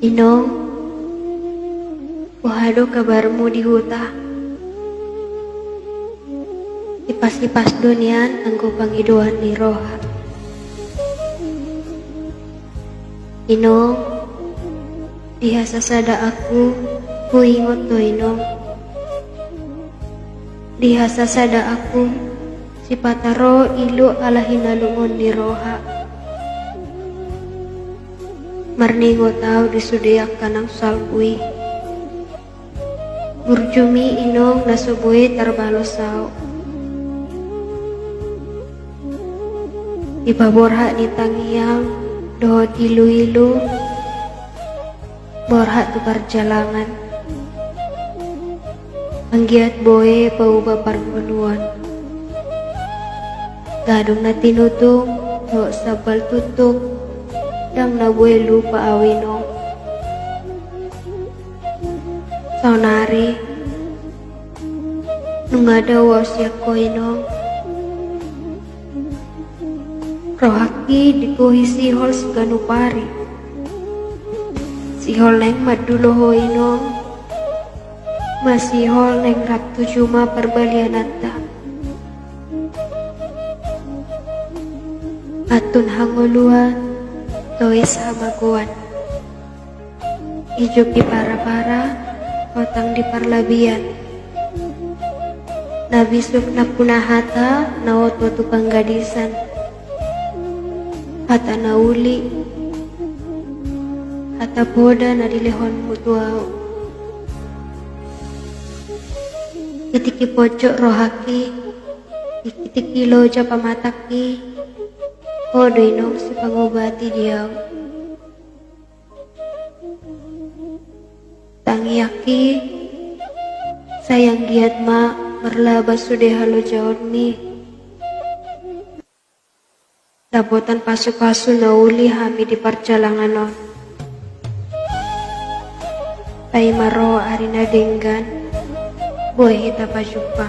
Inong, wahado kabarmu di huta. Ipas-ipas dunian anggo pangiduan ni roha. Inong, dihasa sada aku, ku ingot to inong. Dihasa sada aku, si pataro ilu ala hinalungon ni roha. Marningo tau disudiak kanang salpui. Burjumi inong nasubui tarbalo sao. Ipaborha ni tangiang doho ilu-ilu. Borha tukar jalangan. Anggiat boe pauba parbunuan. Gadong na tinutung, do sabal tutuk. Dang nabuhay lupa awinong. Saunari, nung ada wasya ko inong. Rohaki dikuhi sihol seganupari. Sihol neng maduloho inong. Masihol neng raptu cuma perbalianata. Atun hangoluan. Tois hamaguan. Ijuk di para-para, kotang di parlabian. Nabisuk na punahata, nawot watu panggadisan. Hata nauli, hata boda na dilehon mutuau. Kitiki pojok rohaki, kitiki loja pamataki. Hodo inong si pangobati diaw. Tangiaki sayang giat ma merlabas sudah halo jauh ni. Dapotan pasu-pasu nauli hami di perjalanan non. Pai maro arina denggan boy hita pajumpa.